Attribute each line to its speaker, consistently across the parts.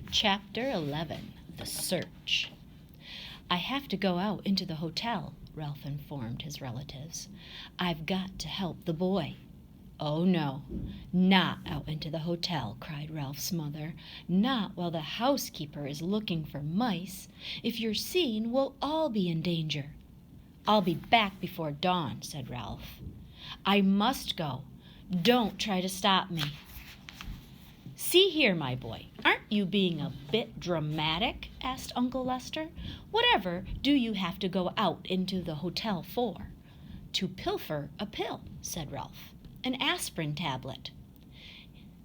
Speaker 1: Chapter 11, The Search. "I have to go out into the hotel," Ralph informed his relatives. "I've got to help the boy." "Oh, no, not out into the hotel," cried Ralph's mother. "Not while the housekeeper is looking for mice. If you're seen, we'll all be in danger." "I'll be back before dawn," said Ralph. "I must go. Don't try to stop me." "See here, my boy, aren't you being a bit dramatic?" asked Uncle Lester. "Whatever do you have to go out into the hotel for?" "To pilfer a pill," said Ralph. "An aspirin tablet."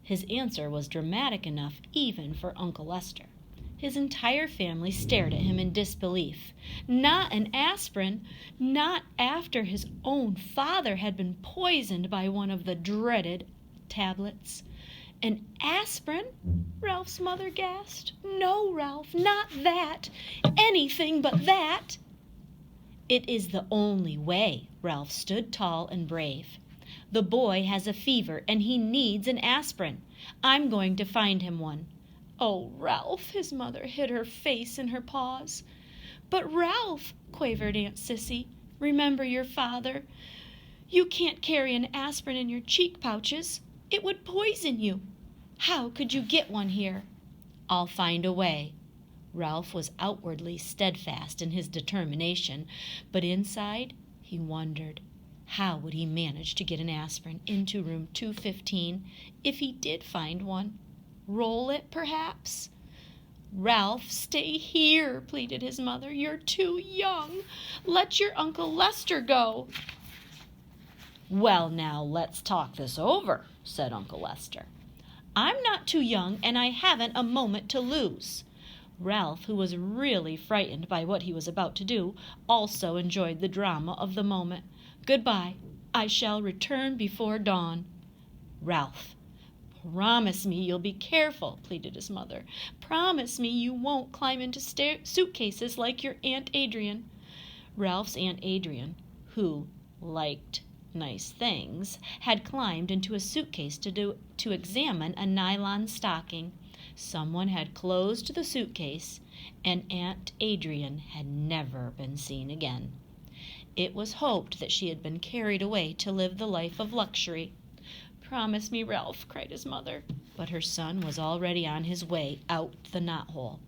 Speaker 1: His answer was dramatic enough even for Uncle Lester. His entire family stared at him in disbelief. Not an aspirin! Not after his own father had been poisoned by one of the dreaded tablets. "An aspirin?" Ralph's mother gasped. "No, Ralph, not that. Anything but that." "It is the only way." Ralph stood tall and brave. "The boy has a fever and he needs an aspirin. I'm going to find him one." "Oh, Ralph," his mother hid her face in her paws. "But Ralph," quavered Aunt Sissy, "remember your father. You can't carry an aspirin in your cheek pouches. It would poison you. How could you get one here?" "I'll find a way." Ralph was outwardly steadfast in his determination, but inside he wondered. How would he manage to get an aspirin into room 215 if he did find one? Roll it, perhaps? "Ralph, stay here," pleaded his mother. "You're too young. Let your Uncle Lester go." "Well, now, let's talk this over," said Uncle Lester. "I'm not too young, and I haven't a moment to lose." Ralph, who was really frightened by what he was about to do, also enjoyed the drama of the moment. "Goodbye. I shall return before dawn." "Ralph, promise me you'll be careful," pleaded his mother. "Promise me you won't climb into suitcases like your Aunt Adrian." Ralph's Aunt Adrian, who liked nice things, had climbed into a suitcase to examine a nylon stocking. Someone had closed the suitcase, and Aunt Adrian had never been seen again. It was hoped that she had been carried away to live the life of luxury. "Promise me, Ralph," cried his mother. But her son was already on his way out the knothole.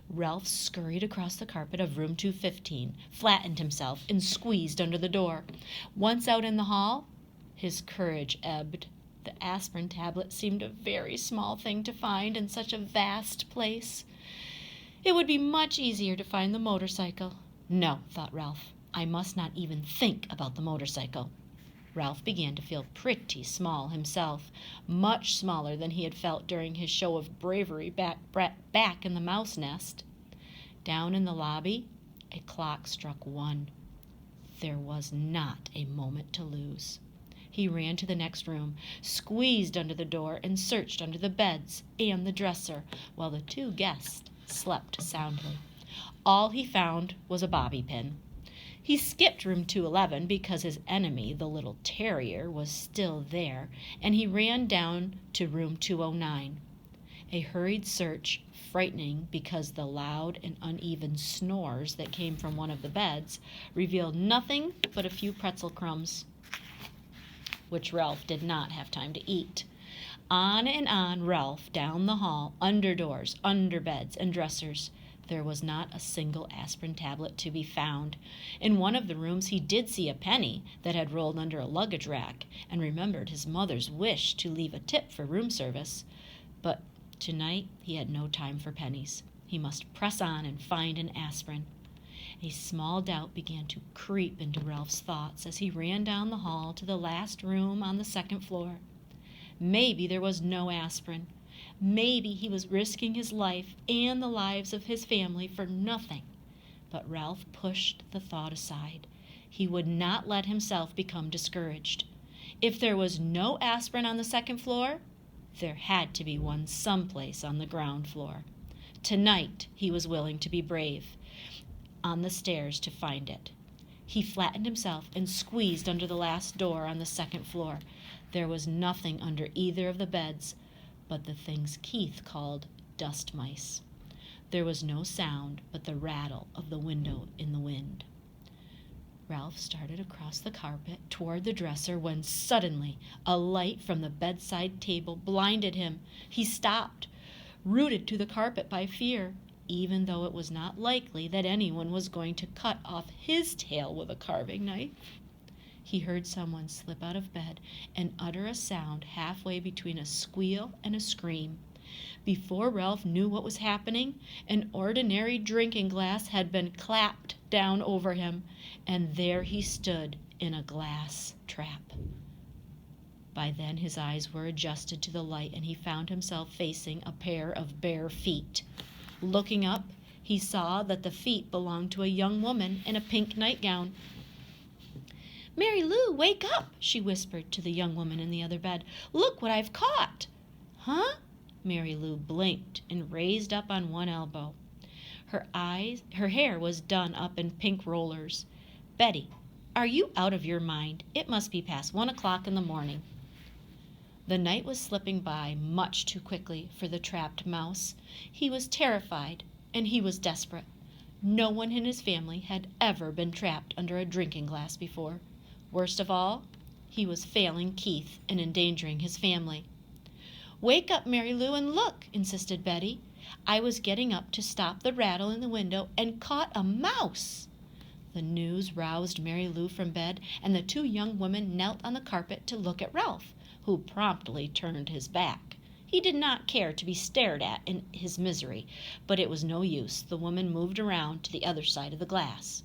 Speaker 1: Ralph scurried across the carpet of room 215, flattened himself, and squeezed under the door. Once out in the hall, his courage ebbed. The aspirin tablet seemed a very small thing to find in such a vast place. It would be much easier to find the motorcycle. No, thought Ralph, I must not even think about the motorcycle. Ralph began to feel pretty small himself, much smaller than he had felt during his show of bravery back in the mouse nest. Down in the lobby, a clock struck 1. There was not a moment to lose. He ran to the next room, squeezed under the door, and searched under the beds and the dresser, while the 2 guests slept soundly. All he found was a bobby pin. He skipped room 211 because his enemy, the little terrier, was still there, and he ran down to room 209. A hurried search, frightening because the loud and uneven snores that came from one of the beds revealed nothing but a few pretzel crumbs, which Ralph did not have time to eat. On and on Ralph, down the hall, under doors, under beds and dressers. There was not a single aspirin tablet to be found. In one of the rooms he did see a penny that had rolled under a luggage rack, and remembered his mother's wish to leave a tip for room service. But tonight he had no time for pennies. He must press on and find an aspirin. A small doubt began to creep into Ralph's thoughts as he ran down the hall to the last room on the 2nd floor. Maybe there was no aspirin. Maybe he was risking his life and the lives of his family for nothing. But Ralph pushed the thought aside. He would not let himself become discouraged. If there was no aspirin on the 2nd floor, there had to be one someplace on the ground floor. Tonight he was willing to be brave on the stairs to find it. He flattened himself and squeezed under the last door on the 2nd floor. There was nothing under either of the beds but the things Keith called dust mice. There was no sound but the rattle of the window in the wind. Ralph started across the carpet toward the dresser when suddenly a light from the bedside table blinded him. He stopped, rooted to the carpet by fear, even though it was not likely that anyone was going to cut off his tail with a carving knife. He heard someone slip out of bed and utter a sound halfway between a squeal and a scream. Before Ralph knew what was happening, an ordinary drinking glass had been clapped down over him, and there he stood in a glass trap. By then his eyes were adjusted to the light, and he found himself facing a pair of bare feet. Looking up, he saw that the feet belonged to a young woman in a pink nightgown. "Mary Lou, wake up," she whispered to the young woman in the other bed. "Look what I've caught." "Huh?" Mary Lou blinked and raised up on one elbow. Her hair was done up in pink rollers. "Betty, are you out of your mind? It must be past 1 o'clock in the morning." The night was slipping by much too quickly for the trapped mouse. He was terrified, and he was desperate. No one in his family had ever been trapped under a drinking glass before. Worst of all, he was failing Keith and endangering his family. "Wake up, Mary Lou, and look," insisted Betty. "I was getting up to stop the rattle in the window and caught a mouse." The news roused Mary Lou from bed, and the two young women knelt on the carpet to look at Ralph, who promptly turned his back. He did not care to be stared at in his misery, but it was no use. The woman moved around to the other side of the glass.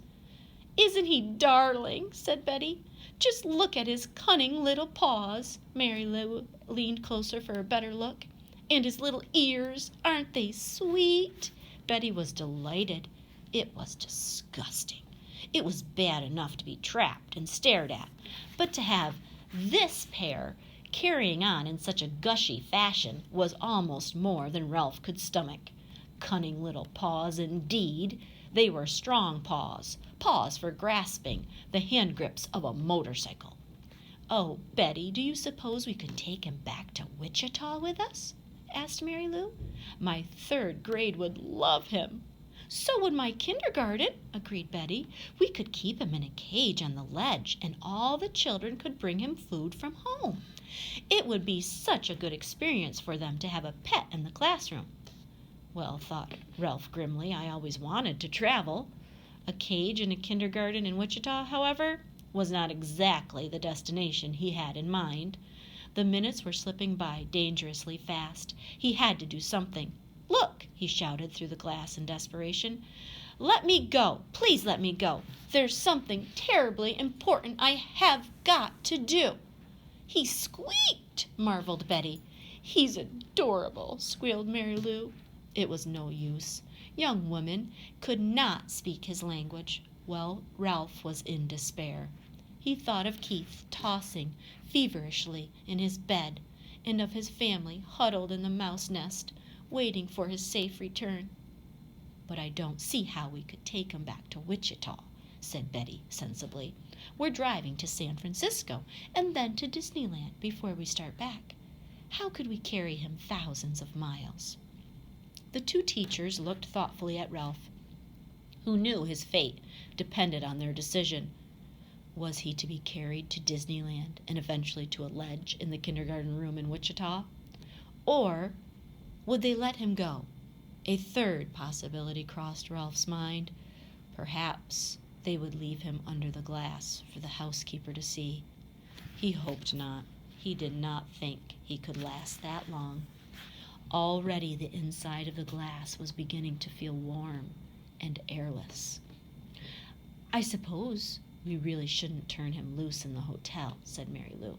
Speaker 1: "Isn't he darling?" said Betty. "Just look at his cunning little paws." Mary Lou leaned closer for a better look. "And his little ears, aren't they sweet?" Betty was delighted. It was disgusting. It was bad enough to be trapped and stared at, but to have this pair carrying on in such a gushy fashion was almost more than Ralph could stomach. Cunning little paws indeed. They were strong paws, paws for grasping the hand grips of a motorcycle. "Oh, Betty, do you suppose we could take him back to Wichita with us?" asked Mary Lou. "My 3rd grade would love him." "So would my kindergarten," agreed Betty. "We could keep him in a cage on the ledge, and all the children could bring him food from home. It would be such a good experience for them to have a pet in the classroom." "Well," thought Ralph grimly, "I always wanted to travel." A cage in a kindergarten in Wichita, however, was not exactly the destination he had in mind. The minutes were slipping by dangerously fast. He had to do something. "Look!" he shouted through the glass in desperation. "Let me go! Please let me go! There's something terribly important I have got to do." "He squeaked!" marveled Betty. "He's adorable!" squealed Mary Lou. It was no use. Young women could not speak his language. Well, Ralph was in despair. He thought of Keith tossing feverishly in his bed, and of his family huddled in the mouse nest, waiting for his safe return. "But I don't see how we could take him back to Wichita," said Betty sensibly. "We're driving to San Francisco and then to Disneyland before we start back. How could we carry him thousands of miles?" The two teachers looked thoughtfully at Ralph, who knew his fate depended on their decision. Was he to be carried to Disneyland and eventually to a ledge in the kindergarten room in Wichita? Or would they let him go? A third possibility crossed Ralph's mind. Perhaps they would leave him under the glass for the housekeeper to see. He hoped not. He did not think he could last that long. Already the inside of the glass was beginning to feel warm and airless. "I suppose we really shouldn't turn him loose in the hotel," said Mary Lou.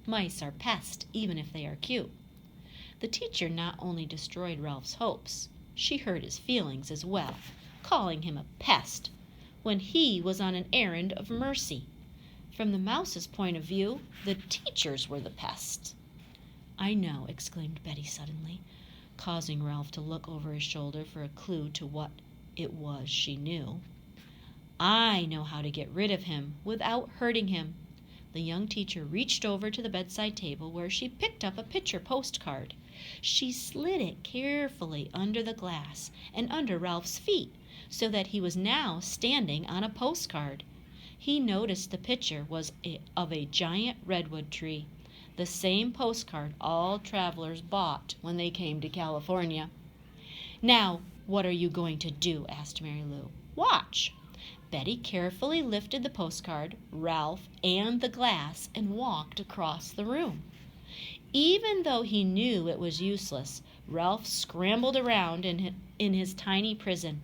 Speaker 1: "Mice are pests, even if they are cute." The teacher not only destroyed Ralph's hopes, she hurt his feelings as well, calling him a pest when he was on an errand of mercy. From the mouse's point of view, the teachers were the pests. "I know," exclaimed Betty suddenly, causing Ralph to look over his shoulder for a clue to what it was she knew. "I know how to get rid of him without hurting him." The young teacher reached over to the bedside table where she picked up a picture postcard. She slid it carefully under the glass and under Ralph's feet, so that he was now standing on a postcard. He noticed the picture was of a giant redwood tree, the same postcard all travelers bought when they came to California. "Now, what are you going to do?" asked Mary Lou. "Watch." Betty carefully lifted the postcard, Ralph, and the glass and walked across the room. Even though he knew it was useless, Ralph scrambled around in his tiny prison.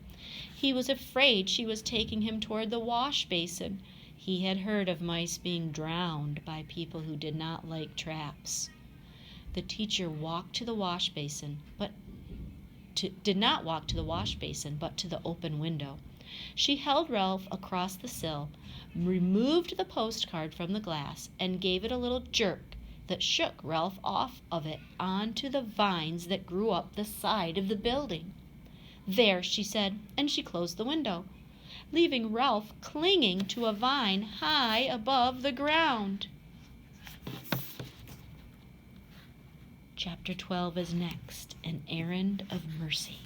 Speaker 1: He was afraid she was taking him toward the wash basin. He had heard of mice being drowned by people who did not like traps. The teacher walked to the wash basin, did not walk to the wash basin, but to the open window. She held Ralph across the sill, removed the postcard from the glass, and gave it a little jerk that shook Ralph off of it onto the vines that grew up the side of the building. "There," she said, and she closed the window, leaving Ralph clinging to a vine high above the ground. Chapter 12 is next, An Errand of Mercy.